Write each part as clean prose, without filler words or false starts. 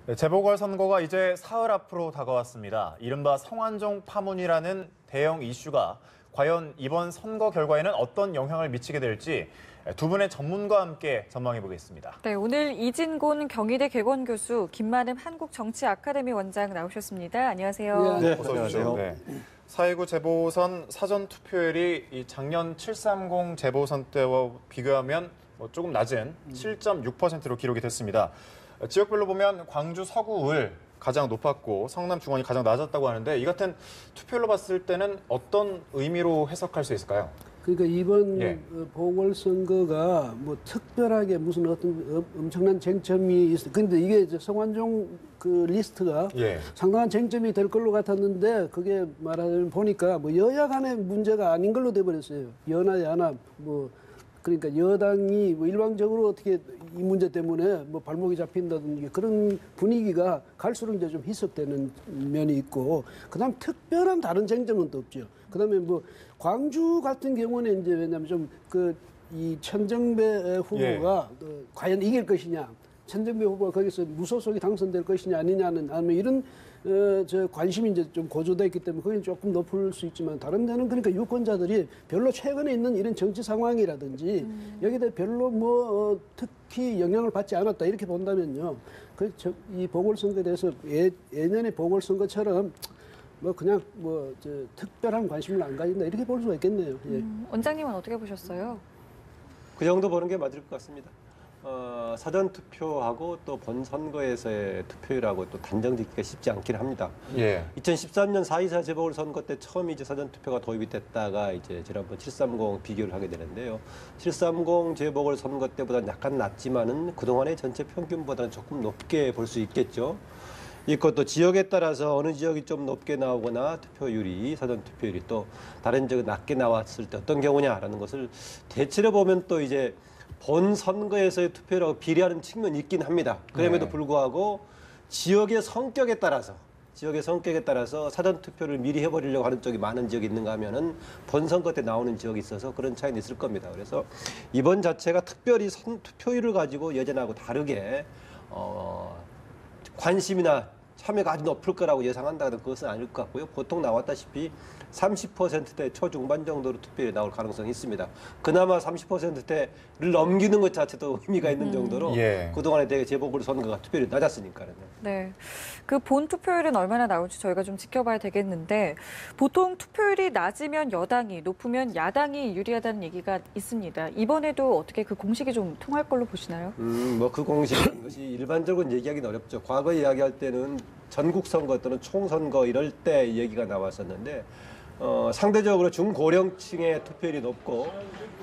네, 재보궐선거가 이제 사흘 앞으로 다가왔습니다. 이른바 성완종 파문이라는 대형 이슈가 과연 이번 선거 결과에는 어떤 영향을 미치게 될지 두 분의 전문가와 함께 전망해 보겠습니다. 네, 오늘 이진곤 경희대 개건 교수, 김만흠 한국정치아카데미 원장 나오셨습니다. 안녕하세요. 네, 어서 오십시오. 네. 4.19 재보선 사전 투표율이 작년 7.30 재보선 때와 비교하면 조금 낮은 7.6%로 기록이 됐습니다. 지역별로 보면 광주 서구을 가장 높았고 성남 중원이 가장 낮았다고 하는데 이 같은 투표율로 봤을 때는 어떤 의미로 해석할 수 있을까요? 그러니까 이번 보궐선거가 뭐 특별하게 무슨 어떤 엄청난 쟁점이 있어. 근데 이게 이제 성완종 그 리스트가 상당한 쟁점이 될 걸로 같았는데 그게 말하자면 보니까 뭐 여야 간의 문제가 아닌 걸로 돼버렸어요. 여나 야나 뭐 그러니까 여당이 뭐 일방적으로 어떻게 이 문제 때문에 뭐 발목이 잡힌다든지 그런 분위기가 갈수록 이제 좀 희석되는 면이 있고, 그다음 특별한 다른 쟁점은 또 없죠. 그다음에 뭐 광주 같은 경우는 이제 왜냐하면 좀 그 이 천정배 후보가 과연 이길 것이냐, 천정배 후보가 거기서 무소속이 당선될 것이냐 아니냐는 아니면 이런 저 관심이 이제 좀 고조돼 있기 때문에 거기는 조금 높을 수 있지만 다른 데는 그러니까 유권자들이 별로 최근에 있는 이런 정치 상황이라든지 여기에 대해 별로 뭐 특히 영향을 받지 않았다 이렇게 본다면요. 이 보궐선거에 대해서 예년의 보궐선거처럼 뭐 그냥 뭐 저 특별한 관심을 안 가진다 이렇게 볼 수가 있겠네요. 예. 원장님은 어떻게 보셨어요? 그 정도 보는 게 맞을 것 같습니다. 사전 투표하고 또 본 선거에서의 투표율하고 또 단정 짓기가 쉽지 않긴 합니다. 2013년 4.24 재보궐선거 때 처음 이제 사전 투표가 도입이 됐다가 이제 지난번 7.30 비교를 하게 되는데요. 7.30 재보궐선거 때보다는 약간 낮지만은 그동안의 전체 평균보다는 조금 높게 볼 수 있겠죠. 이것도 지역에 따라서 어느 지역이 좀 높게 나오거나 투표율이 사전 투표율이 또 다른 지역이 낮게 나왔을 때 어떤 경우냐라는 것을 대체로 보면 또 이제 본 선거에서의 투표율하고 비례하는 측면이 있긴 합니다. 그럼에도 불구하고 지역의 성격에 따라서 사전 투표를 미리 해버리려고 하는 쪽이 많은 지역이 있는가 하면은 본 선거 때 나오는 지역이 있어서 그런 차이는 있을 겁니다. 그래서 이번 자체가 특별히 투표율을 가지고 예전하고 다르게 관심이나 참여가 아주 높을 거라고 예상한다는 그것은 아닐 것 같고요. 보통 나왔다시피 30%대 초중반 정도로 투표율이 나올 가능성이 있습니다. 그나마 30%대를 넘기는 것 자체도 의미가 있는 정도로 그동안에 대해 재보궐선거가 투표율이 낮았으니까요. 네, 그 본 투표율은 얼마나 나올지 저희가 좀 지켜봐야 되겠는데 보통 투표율이 낮으면 여당이, 높으면 야당이 유리하다는 얘기가 있습니다. 이번에도 어떻게 그 공식이 좀 통할 걸로 보시나요? 뭐 그 공식이라는 것이 일반적으로 얘기하기는 어렵죠. 과거 이야기할 때는 전국 선거 또는 총선거 이럴 때 얘기가 나왔었는데 상대적으로 중고령층의 투표율이 높고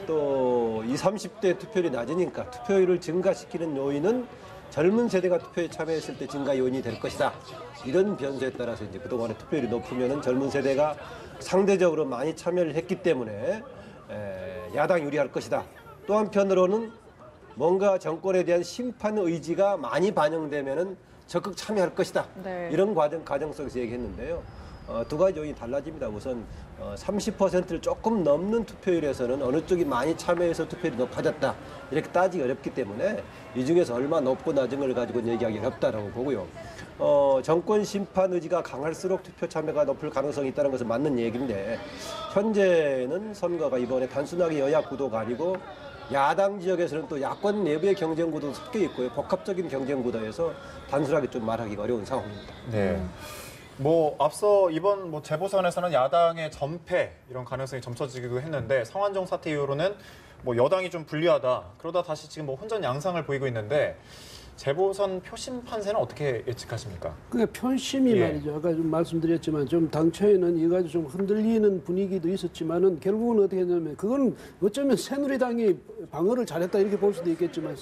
또 20, 30대 투표율이 낮으니까 투표율을 증가시키는 요인은 젊은 세대가 투표에 참여했을 때 증가 요인이 될 것이다. 이런 변수에 따라서 이제 그동안에 투표율이 높으면은 젊은 세대가 상대적으로 많이 참여를 했기 때문에 야당이 유리할 것이다. 또 한편으로는 뭔가 정권에 대한 심판 의지가 많이 반영되면은 적극 참여할 것이다. 이런 과정 속에서 얘기했는데요. 두 가지 요인이 달라집니다. 우선 30%를 조금 넘는 투표율에서는 어느 쪽이 많이 참여해서 투표율이 높아졌다. 이렇게 따지기 어렵기 때문에 이 중에서 얼마 높고 낮은 걸 가지고 얘기하기 어렵다라고 보고요. 정권 심판 의지가 강할수록 투표 참여가 높을 가능성이 있다는 것은 맞는 얘기인데 현재는 선거가 이번에 단순하게 여야 구도가 아니고 야당 지역에서는 또 야권 내부의 경쟁 구도도 섞여 있고요. 복합적인 경쟁 구도에서 단순하게 좀 말하기가 어려운 상황입니다. 네. 뭐 앞서 이번 재보선에서는 야당의 전패 이런 가능성이 점쳐지기도 했는데 성완종 사태 이후로는 뭐 여당이 좀 불리하다. 그러다 다시 지금 뭐 혼전 양상을 보이고 있는데 재보선 표심 판세는 어떻게 예측하십니까? 그러니까 표심이 말이죠. 아까 좀 말씀드렸지만 좀 당초에는 이거 가지고 좀 흔들리는 분위기도 있었지만은 결국은 어떻게 했냐면 그건 어쩌면 새누리당이 방어를 잘했다 이렇게 볼 수도 있겠지만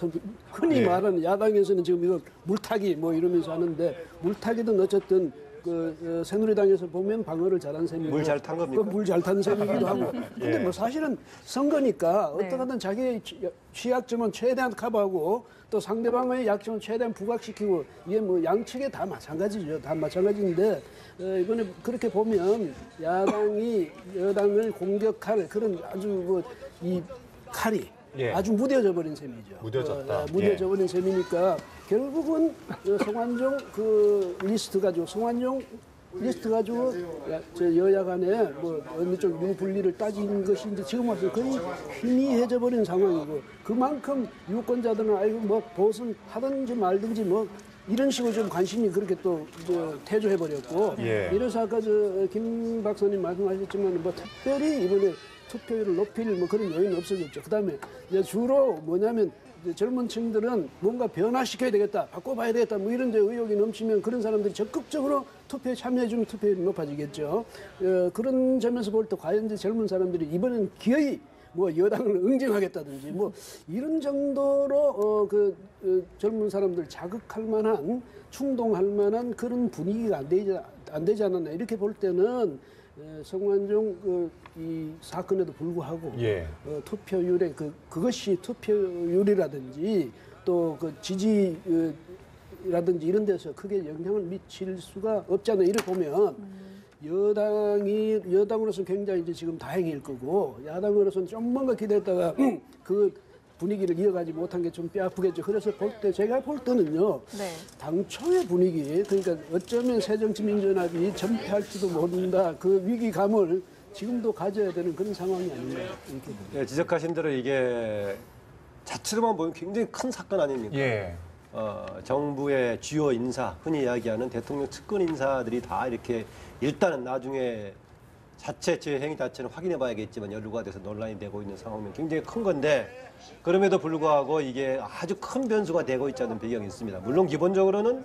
흔히 말하는 야당에서는 지금 이거 물타기 뭐 이러면서 하는데 물타기든 어쨌든 그 새누리당에서 보면 방어를 잘한 셈이고 물 잘 탄 겁니까? 물 잘 탄 셈이기도 하고. 근데 뭐 사실은 선거니까 어떻게든 자기의 취약점은 최대한 커버하고 또 상대방의 약점은 최대한 부각시키고 이게 뭐 양측에 다 마찬가지죠. 다 마찬가지인데 이번에 그렇게 보면 야당이 여당을 공격할 그런 아주 뭐 이 칼이 아주 무뎌져 버린 셈이죠. 무뎌졌다. 무뎌져 버린 셈이니까 결국은 성완종 그 리스트 가지고 성완종 리스트 가지고 여야 간에 뭐 어느 쪽 유분리를 따지는 것이 이제 지금 와서 거의 희미해져 버린 상황이고 그만큼 유권자들은 아이고 뭐 보선 하든지 말든지 뭐 이런 식으로 좀 관심이 그렇게 또 태조해 버렸고 이래서 아까 김 박사님 말씀하셨지만 뭐 특별히 이번에 투표율을 높일 뭐 그런 요인은 없어졌죠. 그다음에 이제 주로 뭐냐면 젊은 층들은 뭔가 변화시켜야 되겠다, 바꿔봐야 되겠다, 뭐 이런 데 의욕이 넘치면 그런 사람들이 적극적으로 투표에 참여해주면 투표율이 높아지겠죠. 그런 점에서 볼 때 과연 이제 젊은 사람들이 이번엔 기어이 뭐 여당을 응징하겠다든지 뭐 이런 정도로 젊은 사람들 자극할 만한, 충동할 만한 그런 분위기가 안 되지 않았나 이렇게 볼 때는 성완종 이 사건에도 불구하고 투표율에 그것이 투표율이라든지 또 그 지지라든지 이런 데서 크게 영향을 미칠 수가 없잖아요. 이를 보면 여당으로서는 굉장히 이제 지금 다행일 거고 야당으로서는 좀 뭔가 기대했다가 그 분위기를 이어가지 못한 게 좀 뼈아프겠죠. 그래서 제가 볼 때는요. 당초의 분위기, 그러니까 어쩌면 새정치민주연합이 전패할지도 모른다. 그 위기감을 지금도 가져야 되는 그런 상황이 아닌가. 이렇게 지적하신 대로 이게 자체로만 보면 굉장히 큰 사건 아닙니까? 정부의 주요 인사, 흔히 이야기하는 대통령 측근 인사들이 다 이렇게 일단은 나중에 자체 제 행위 자체는 확인해 봐야겠지만 연루가 돼서 논란이 되고 있는 상황이면 굉장히 큰 건데 그럼에도 불구하고 이게 아주 큰 변수가 되고 있다는 배경이 있습니다. 물론 기본적으로는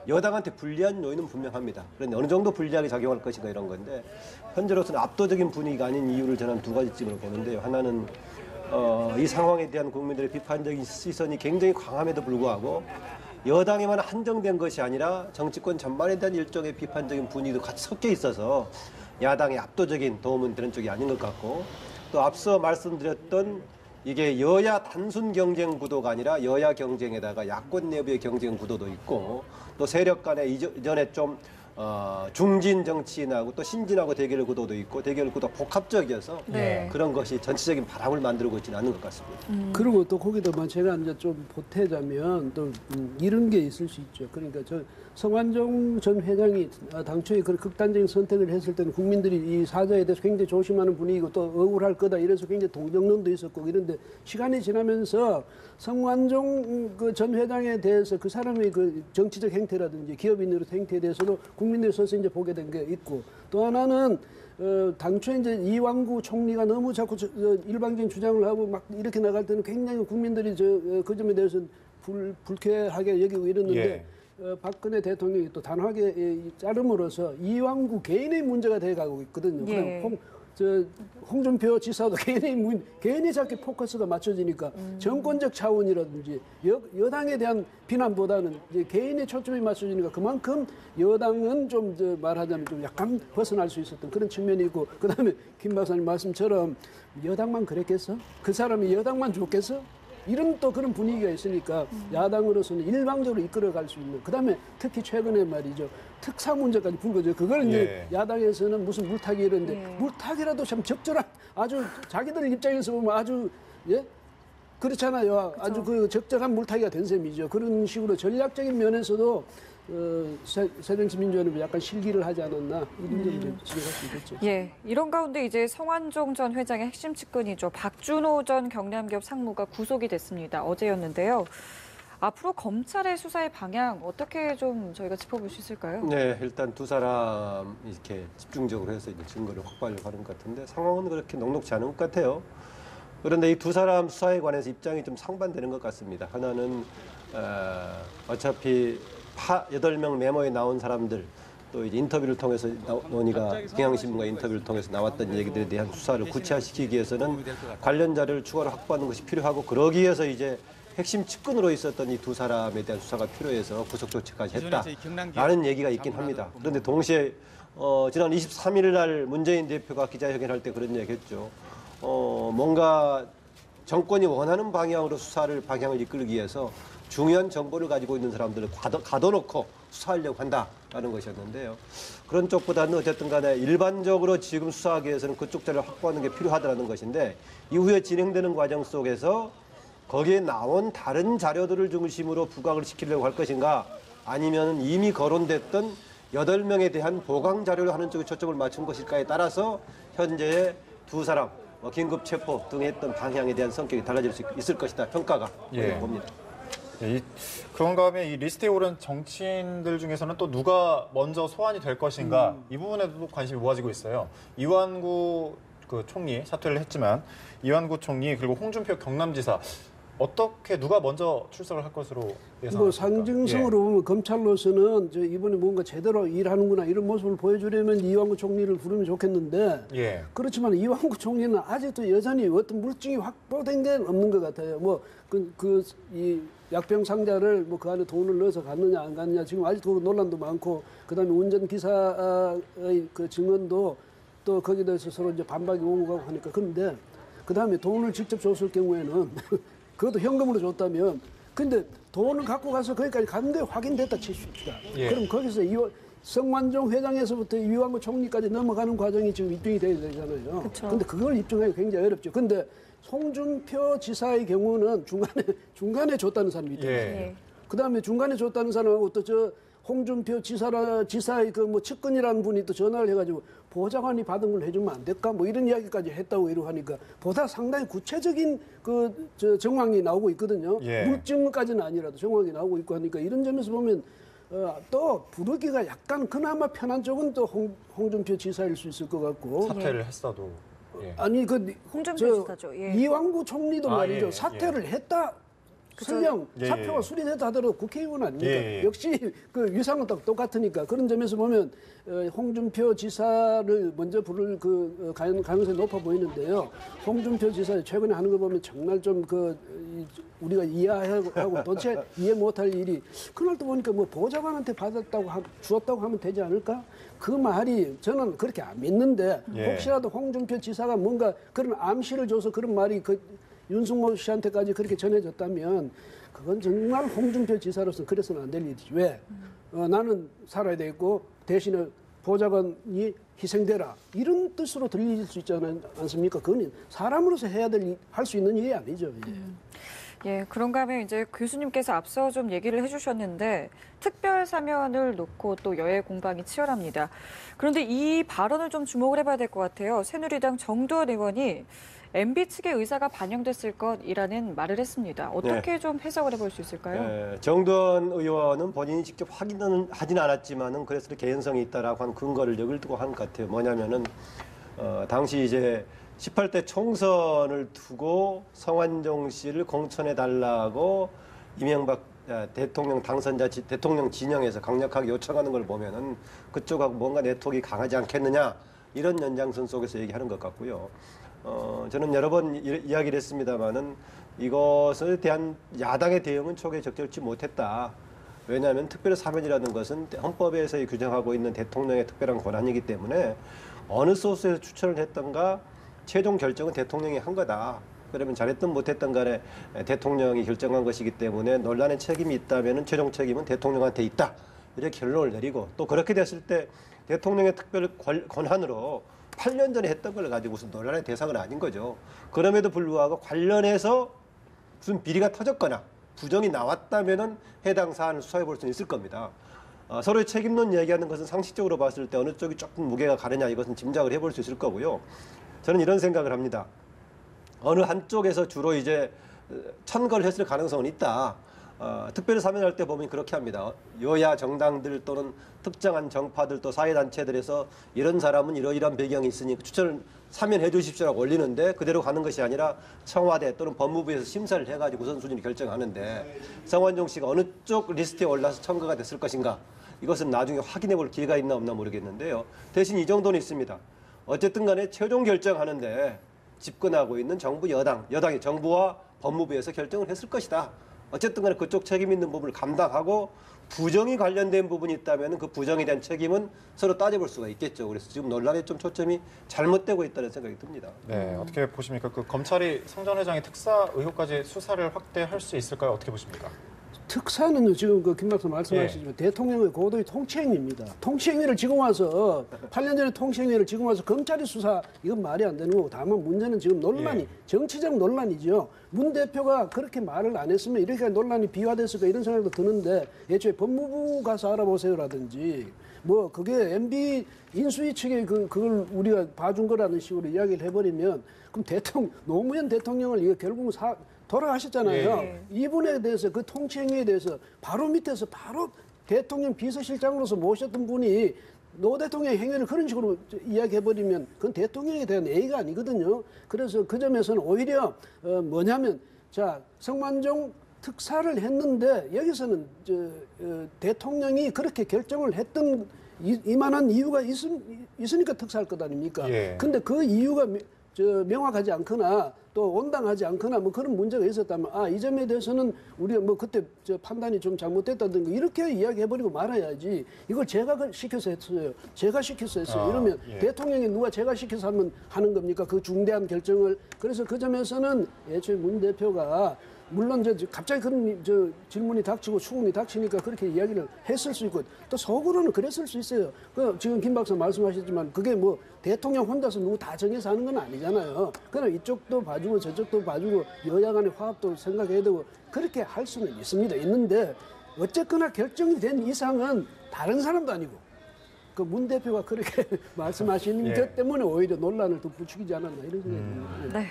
여당한테 불리한 요인은 분명합니다. 그런데 어느 정도 불리하게 작용할 것인가 이런 건데 현재로서는 압도적인 분위기가 아닌 이유를 저는 두 가지쯤으로 보는데요. 하나는 이 상황에 대한 국민들의 비판적인 시선이 굉장히 강함에도 불구하고 여당에만 한정된 것이 아니라 정치권 전반에 대한 일종의 비판적인 분위기도 같이 섞여 있어서 야당의 압도적인 도움은 되는 쪽이 아닌 것 같고 또 앞서 말씀드렸던 이게 여야 단순 경쟁 구도가 아니라 여야 경쟁에다가 야권 내부의 경쟁 구도도 있고 또 세력 간의 이전에 좀 중진 정치인하고 또 신진하고 대결 구도도 있고 대결 구도가 복합적이어서 그런 것이 전체적인 바람을 만들고 있지는 않은 것 같습니다. 그리고 또 거기다만 제가 이제 좀 보태자면 또 이런 게 있을 수 있죠. 그러니까 성완종 전 회장이 당초에 그런 극단적인 선택을 했을 때는 국민들이 이 사자에 대해서 굉장히 조심하는 분위기고 또 억울할 거다 이래서 굉장히 동정론도 있었고 이런데 시간이 지나면서 성완종 전 회장에 대해서 그 사람의 그 정치적 행태라든지 기업인으로 행태에 대해서도 국민들이 서서 이제 보게 된 게 있고 또 하나는 당초에 이제 이완구 총리가 너무 자꾸 일방적인 주장을 하고 막 이렇게 나갈 때는 굉장히 국민들이 그 점에 대해서 불쾌하게 여기고 이랬는데 박근혜 대통령이 또 단호하게 자름으로써 이완구 개인의 문제가 돼가고 있거든요. 그럼 홍준표 지사도 개인이 자꾸 포커스가 맞춰지니까 정권적 차원이라든지 여당에 대한 비난보다는 이제 개인의 초점이 맞춰지니까 그만큼 여당은 좀 말하자면 좀 약간 벗어날 수 있었던 그런 측면이 있고 그다음에 김 박사님 말씀처럼 여당만 그랬겠어? 그 사람이 여당만 좋겠어? 이런 또 그런 분위기가 있으니까 야당으로서는 일방적으로 이끌어갈 수 있는 그다음에 특히 최근에 말이죠. 특사 문제까지 불거져. 그걸 이제 야당에서는 무슨 물타기 이런데 물타기라도 참 적절한 아주 자기들 입장에서 보면 아주 그렇잖아요. 아주 그 적절한 물타기가 된 셈이죠. 그런 식으로 전략적인 면에서도 새정치민주연합이 약간 실기를 하지 않았나 이런 점을 지적할 수 있겠죠. 이런 가운데 이제 성완종 전 회장의 핵심 측근이죠. 박준호 전 경남기업 상무가 구속이 됐습니다. 어제였는데요. 앞으로 검찰의 수사의 방향 어떻게 좀 저희가 짚어볼 수 있을까요? 네, 일단 두 사람 이렇게 집중적으로 해서 이제 증거를 확보하려고 하는 것 같은데 상황은 그렇게 녹록지 않은 것 같아요. 그런데 이 두 사람 수사에 관해서 입장이 좀 상반되는 것 같습니다. 하나는 어차피 8명 메모에 나온 사람들 또 이제 인터뷰를 통해서 논의가 경향신문과 인터뷰를 통해서 나왔던 얘기들에 대한 수사를 구체화시키기 위해서는 관련 자료를 추가로 확보하는 것이 필요하고 그러기 위해서 이제 핵심 측근으로 있었던 이 두 사람에 대한 수사가 필요해서 구속 조치까지 했다라는 얘기가 있긴 합니다. 그런데 동시에 지난 23일 날 문재인 대표가 기자회견할 때 그런 얘기했죠. 뭔가 정권이 원하는 방향으로 수사를 방향을 이끌기 위해서 중요한 정보를 가지고 있는 사람들을 가둬놓고 수사하려고 한다라는 것이었는데요. 그런 쪽보다는 어쨌든 간에 일반적으로 지금 수사하기 위해서는 그쪽 자료를 확보하는 게 필요하다는 것인데 이후에 진행되는 과정 속에서 거기에 나온 다른 자료들을 중심으로 부각을 시키려고 할 것인가 아니면 이미 거론됐던 8명에 대한 보강 자료를 하는 쪽에 초점을 맞춘 것일까에 따라서 현재의 두 사람 긴급 체포 등 했던 방향에 대한 성격이 달라질 수 있을 것이다. 평가가 봅니다. 그런가 하면 이 리스트에 오른 정치인들 중에서는 또 누가 먼저 소환이 될 것인가 이 부분에도 관심이 모아지고 있어요. 이완구 그 총리 사퇴를 했지만 이완구 총리 그리고 홍준표 경남지사 어떻게 누가 먼저 출석을 할 것으로 예상하십니까? 뭐 상징성으로 보면 검찰로서는 이번에 뭔가 제대로 일하는구나 이런 모습을 보여주려면 이완구 총리를 부르면 좋겠는데 그렇지만 이완구 총리는 아직도 여전히 어떤 물증이 확보된 게 없는 것 같아요. 뭐 이 약병 상자를 뭐 그 안에 돈을 넣어서 갔느냐 안 갔느냐 지금 아직도 논란도 많고 그다음에 운전 기사의 그 증언도 또 거기에 대해서 서로 이제 반박이 오고 가고 하니까 그런데 그다음에 돈을 직접 줬을 경우에는 그것도 현금으로 줬다면 근데 돈을 갖고 가서 거기까지 갔는데 확인됐다 치십시다. 그럼 거기서 성완종 회장에서부터 이완구 총리까지 넘어가는 과정이 지금 입증이 돼야 되잖아요. 그런데 그걸 입증하기 굉장히 어렵죠. 근데 홍준표 지사의 경우는 중간에 줬다는 사람이 있잖아요. 그다음에 중간에 줬다는 사람하고 또 저 홍준표 지사의 그 뭐 측근이라는 분이 또 전화를 해가지고 보좌관이 받은 걸 해주면 안 될까? 뭐 이런 이야기까지 했다고 이러고 하니까 보다 상당히 구체적인 저 정황이 나오고 있거든요. 물증까지는 아니라도 정황이 나오고 있고 하니까 이런 점에서 보면 또 부르기가 약간 그나마 편한 쪽은 또 홍준표 지사일 수 있을 것 같고. 사퇴를 했어도. 아니 홍준표 지사죠. 이완구 총리도 말이죠. 사퇴를 했다. 설령 사표가 수리됐다 하더라도 국회의원 아닙니까? 역시 그 위상은 똑같으니까 그런 점에서 보면 홍준표 지사를 먼저 부를 그 가능성이 높아 보이는데요. 홍준표 지사 최근에 하는 거 보면 정말 좀 우리가 이해하고 도대체 이해 못할 일이 그날 또 보니까 뭐 보좌관한테 주었다고 하면 되지 않을까? 그 말이 저는 그렇게 안 믿는데 혹시라도 홍준표 지사가 뭔가 그런 암시를 줘서 그런 말이 윤석열 씨한테까지 그렇게 전해졌다면 그건 정말 홍준표 지사로서 그래서는 안 될 일이지. 왜? 나는 살아야 되겠고 대신에 보좌관이 희생되라. 이런 뜻으로 들릴 수 있지 않습니까? 그건 사람으로서 할 수 있는 일이 아니죠. 그런가 하면 이제 교수님께서 앞서 좀 얘기를 해주셨는데 특별 사면을 놓고 또 여야 공방이 치열합니다. 그런데 이 발언을 좀 주목을 해봐야 될 것 같아요. 새누리당 정두원 의원이 MB 측의 의사가 반영됐을 것이라는 말을 했습니다. 어떻게 좀 해석을 해볼 수 있을까요? 정두원 의원은 본인이 직접 확인은 하진 않았지만은 그래서 개연성이 있다라고 한 근거를 여길 두고 한 것 같아요. 뭐냐면은 당시 이제 18대 총선을 두고 성완종 씨를 공천해 달라고 이명박 대통령 당선자 대통령 진영에서 강력하게 요청하는 걸 보면은 그쪽하고 뭔가 네트워크가 강하지 않겠느냐 이런 연장선 속에서 얘기하는 것 같고요. 저는 여러 번 이야기를 했습니다만은 이것에 대한 야당의 대응은 초기에 적절치 못했다. 왜냐하면 특별 사면이라는 것은 헌법에서 규정하고 있는 대통령의 특별한 권한이기 때문에 어느 소스에서 추천을 했던가 최종 결정은 대통령이 한 거다. 그러면 잘했든 못했든 간에 대통령이 결정한 것이기 때문에 논란의 책임이 있다면 최종 책임은 대통령한테 있다. 이렇게 결론을 내리고 또 그렇게 됐을 때 대통령의 특별 권한으로 8년 전에 했던 걸 가지고 무슨 논란의 대상은 아닌 거죠. 그럼에도 불구하고 관련해서 무슨 비리가 터졌거나 부정이 나왔다면은 해당 사안을 수사해 볼 수는 있을 겁니다. 서로의 책임론 얘기하는 것은 상식적으로 봤을 때 어느 쪽이 조금 무게가 가느냐 이것은 짐작을 해볼 수 있을 거고요. 저는 이런 생각을 합니다. 어느 한쪽에서 주로 이제 천거를 했을 가능성은 있다. 특별히 사면할 때 보면 그렇게 합니다. 여야 정당들 또는 특정한 정파들 또 사회단체들에서 이런 사람은 이러이러한 배경이 있으니 추천을 사면해 주십시오라고 올리는데 그대로 가는 것이 아니라 청와대 또는 법무부에서 심사를 해가지고 우선순위를 결정하는데 성완종 씨가 어느 쪽 리스트에 올라서 청구가 됐을 것인가 이것은 나중에 확인해 볼 기회가 있나 없나 모르겠는데요. 대신 이 정도는 있습니다. 어쨌든 간에 최종 결정하는데 집권하고 있는 정부 여당이 정부와 법무부에서 결정을 했을 것이다. 어쨌든 간에 그쪽 책임 있는 부분을 감당하고 부정이 관련된 부분이 있다면 그 부정에 대한 책임은 서로 따져볼 수가 있겠죠. 그래서 지금 논란의 좀 초점이 잘못되고 있다는 생각이 듭니다. 네, 어떻게 보십니까? 검찰이 성 전 회장의 특사 의혹까지 수사를 확대할 수 있을까요? 어떻게 보십니까? 특사는요, 지금 그 김 박사 말씀하시지만 대통령의 고도의 통치행위입니다. 통치행위를 지금 와서 8년 전에 통치행위를 지금 와서 검찰이 수사 이건 말이 안 되는 거고 다만 문제는 지금 논란이 정치적 논란이죠. 문 대표가 그렇게 말을 안 했으면 이렇게 논란이 비화됐을까 이런 생각도 드는데 애초에 법무부 가서 알아보세요라든지 뭐 그게 MB 인수위 측에 그걸 우리가 봐준 거라는 식으로 이야기를 해버리면 그럼 노무현 대통령을 이거 결국은 돌아가셨잖아요. 이분에 대해서 그 통치행위에 대해서 바로 밑에서 바로 대통령 비서실장으로서 모셨던 분이 노 대통령의 행위를 그런 식으로 이야기해버리면 그건 대통령에 대한 예의가 아니거든요. 그래서 그 점에서는 오히려 뭐냐면 자 성완종 특사를 했는데 여기서는 대통령이 그렇게 결정을 했던 이만한 이유가 있으니까 특사할 것 아닙니까? 근데 그 이유가 명확하지 않거나 또 온당하지 않거나 뭐 그런 문제가 있었다면 이 점에 대해서는 우리가 뭐 그때 판단이 좀 잘못됐다든가 이렇게 이야기해버리고 말아야지 이걸 제가 시켜서 했어요. 제가 시켜서 했어요. 이러면 대통령이 누가 제가 시켜서 하는 겁니까? 그 중대한 결정을. 그래서 그 점에서는 애초에 문 대표가 물론 갑자기 그런 질문이 닥치고 추궁이 닥치니까 그렇게 이야기를 했을 수 있고 또 속으로는 그랬을 수 있어요. 지금 김 박사 말씀하셨지만 그게 뭐 대통령 혼자서 누구 다 정해서 하는 건 아니잖아요. 그러나 이쪽도 봐주고 저쪽도 봐주고 여야 간의 화합도 생각해야 되고 그렇게 할 수는 있는데 어쨌거나 결정이 된 이상은 다른 사람도 아니고 그 문 대표가 그렇게 말씀하시는 것 때문에 오히려 논란을 더 부추기지 않았나 이런 생각이 듭니다. 네.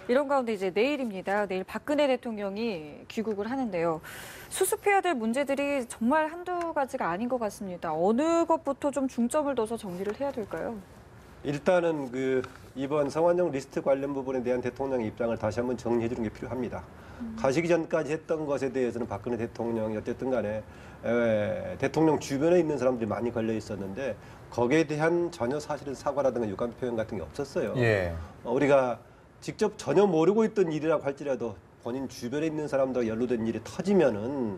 이런 가운데 이제 내일입니다. 내일 박근혜 대통령이 귀국을 하는데요. 수습해야 될 문제들이 정말 한두 가지가 아닌 것 같습니다. 어느 것부터 좀 중점을 둬서 정리를 해야 될까요? 일단은 이번 성완종 리스트 관련 부분에 대한 대통령의 입장을 다시 한번 정리해 주는 게 필요합니다. 가시기 전까지 했던 것에 대해서는 박근혜 대통령이 어쨌든 간에 대통령 주변에 있는 사람들이 많이 걸려 있었는데 거기에 대한 전혀 사실은 사과라든가 유감 표현 같은 게 없었어요. 우리가 직접 전혀 모르고 있던 일이라고 할지라도 본인 주변에 있는 사람들과 연루된 일이 터지면은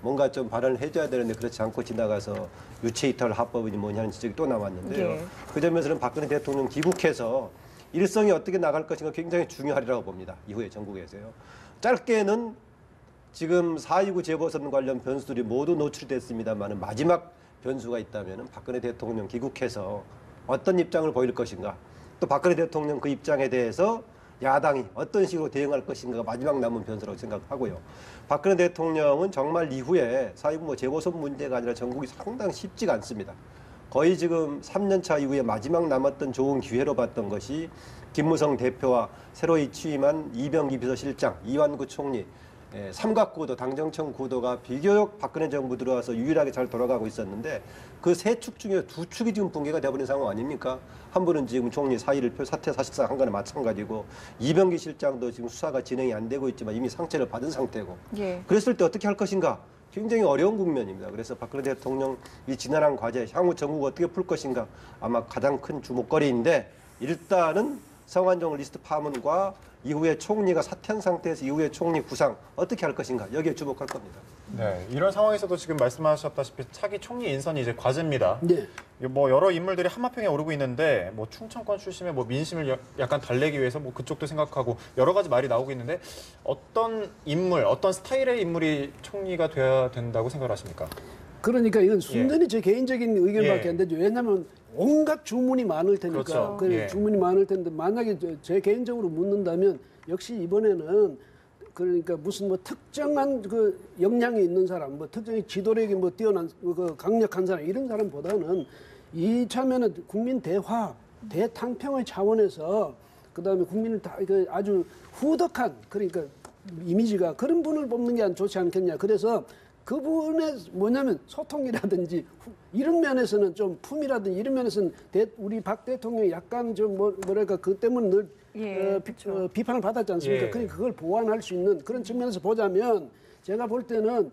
뭔가 좀 발언을 해줘야 되는데 그렇지 않고 지나가서 유체이탈 합법이니 뭐냐 하는 지적이 또 나왔는데요. 그 점에서는 박근혜 대통령 귀국해서 일성이 어떻게 나갈 것인가 굉장히 중요하리라고 봅니다. 이후에 전국에서요. 짧게는 지금 4.29 재보선 관련 변수들이 모두 노출됐습니다만 마지막 변수가 있다면 박근혜 대통령 귀국해서 어떤 입장을 보일 것인가 또 박근혜 대통령 그 입장에 대해서 야당이 어떤 식으로 대응할 것인가가 마지막 남은 변수라고 생각하고요. 박근혜 대통령은 정말 이후에 4.29 재보선 문제가 아니라 전국이 상당히 쉽지가 않습니다. 거의 지금 3년차 이후에 마지막 남았던 좋은 기회로 봤던 것이 김무성 대표와 새로이 취임한 이병기 비서실장, 이완구 총리, 삼각구도, 당정청 구도가 비교적 박근혜 정부 들어와서 유일하게 잘 돌아가고 있었는데 그 세 축 중에 두 축이 지금 붕괴가 돼버린 상황 아닙니까? 한 분은 지금 총리 사의를 사퇴 사실상 한 거나 마찬가지고 이병기 실장도 지금 수사가 진행이 안 되고 있지만 이미 상처를 받은 상태고 그랬을 때 어떻게 할 것인가? 굉장히 어려운 국면입니다. 그래서 박근혜 대통령 이 지난한 과제 향후 전국 어떻게 풀 것인가 아마 가장 큰 주목거리인데 일단은 성완종 리스트 파문과 이후에 총리가 사퇴한 상태에서 이후에 총리 구상 어떻게 할 것인가 여기에 주목할 겁니다. 네, 이런 상황에서도 지금 말씀하셨다시피 차기 총리 인선이 이제 과제입니다. 네. 뭐 여러 인물들이 한마평에 오르고 있는데 뭐 충청권 출신의 뭐 민심을 약간 달래기 위해서 뭐 그쪽도 생각하고 여러 가지 말이 나오고 있는데 어떤 인물, 어떤 스타일의 인물이 총리가 돼야 된다고 생각하십니까? 그러니까 이건 순전히 제 개인적인 의견밖에 안 되죠. 왜냐하면 온갖 주문이 많을 테니까. 그렇죠. 주문이 많을 텐데 만약에 제 개인적으로 묻는다면 역시 이번에는 그러니까 무슨 뭐 특정한 그 역량이 있는 사람, 뭐 특정히 지도력이 뭐 뛰어난 그 강력한 사람 이런 사람보다는 이참에는 국민 대화, 대탕평의 차원에서 그다음에 국민을 다 아주 후덕한 그러니까 이미지가 그런 분을 뽑는 게 좋지 않겠냐. 그래서 그분의 뭐냐면 소통이라든지 이런 면에서는 좀 품이라든지 이런 면에서는 우리 박 대통령이 약간 좀 뭐랄까 그 때문에 늘 비판을 받았지 않습니까? 그러니까 그걸 보완할 수 있는 그런 측면에서 보자면 제가 볼 때는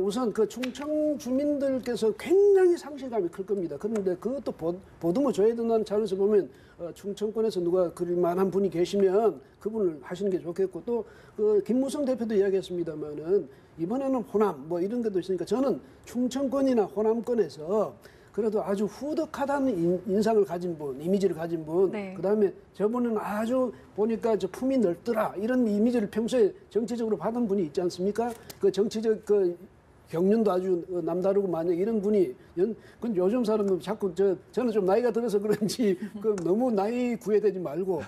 우선 그 충청 주민들께서 굉장히 상실감이 클 겁니다. 그런데 그것도 보듬어 줘야 된다는 차원에서 보면 충청권에서 누가 그럴 만한 분이 계시면 그분을 하시는 게 좋겠고 또 그 김무성 대표도 이야기했습니다만은 이번에는 호남 뭐 이런 것도 있으니까 저는 충청권이나 호남권에서 그래도 아주 후덕하다는 인상을 가진 분, 이미지를 가진 분, 네. 그다음에 저분은 아주 보니까 저 품이 넓더라 이런 이미지를 평소에 정치적으로 받은 분이 있지 않습니까? 그 정치적 그 경륜도 아주 남다르고 만약 이런 분이 근데 요즘 사람은 자꾸 저는 좀 나이가 들어서 그런지 그 너무 나이 구애되지 말고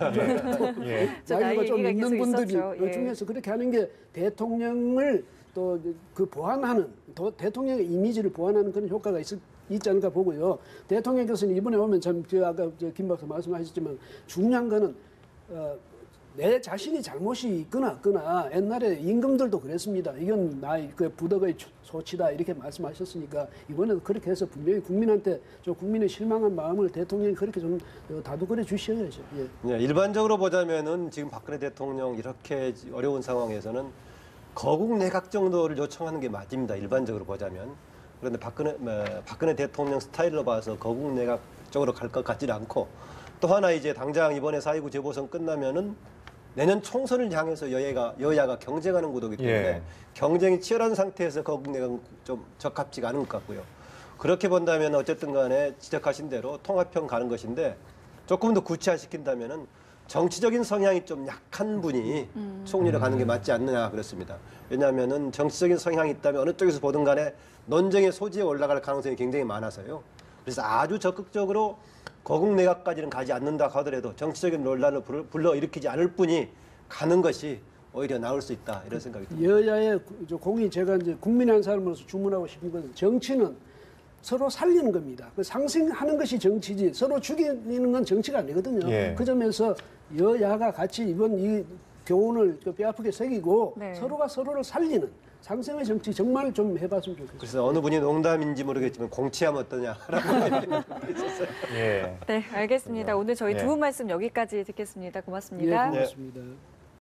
예. 나이가 좀 얘기가 있는 계속 분들이 있었죠. 예. 중에서 그렇게 하는 게 대통령을 또 그 보완하는 대통령의 이미지를 보완하는 그런 효과가 있지 않을까 보고요. 대통령께서는 이번에 오면 참 아까 김 박사 말씀하셨지만 중요한 거는 내 자신이 잘못이 있거나 없거나 옛날에 임금들도 그랬습니다. 이건 나의 그 부덕의 소치다 이렇게 말씀하셨으니까 이번에도 그렇게 해서 분명히 국민한테 좀 국민의 실망한 마음을 대통령이 그렇게 좀 다독거려 주셔야죠. 예. 네, 일반적으로 보자면은 지금 박근혜 대통령 이렇게 어려운 상황에서는 거국 내각 정도를 요청하는 게 맞습니다. 일반적으로 보자면. 그런데 박근혜 대통령 스타일로 봐서 거국 내각 쪽으로 갈 것 같지는 않고 또 하나 이제 당장 이번에 4.29 재보선 끝나면은 내년 총선을 향해서 여야가 경쟁하는 구도이기 때문에 예. 경쟁이 치열한 상태에서 거국 내각은 좀 적합지가 않은 것 같고요. 그렇게 본다면 어쨌든 간에 지적하신 대로 통합형 가는 것인데 조금 더 구체화시킨다면은 정치적인 성향이 좀 약한 분이 총리를 가는 게 맞지 않느냐 그렇습니다. 왜냐하면은 정치적인 성향이 있다면 어느 쪽에서 보든 간에 논쟁의 소지에 올라갈 가능성이 굉장히 많아서요. 그래서 아주 적극적으로 거국 내각까지는 가지 않는다 하더라도 정치적인 논란을 불러일으키지 않을 뿐이 가는 것이 오히려 나을 수 있다 이런 생각이 듭니다. 여야의 공이 제가 이제 국민의 한 사람으로서 주문하고 싶은 것은 정치는 서로 살리는 겁니다. 그 상생하는 것이 정치지 서로 죽이는 건 정치가 아니거든요. 예. 그 점에서 여야가 같이 이번 이 교훈을 뼈아프게 새기고 네. 서로가 서로를 살리는 상생의 정치 정말 좀 해봤으면 좋겠어요. 그래서 어느 분이 농담인지 모르겠지만 공치하면 어떠냐라고 있었어요. 예. 네, 알겠습니다. 오늘 저희 예. 두 분 말씀 여기까지 듣겠습니다. 예, 고맙습니다. 고맙습니다.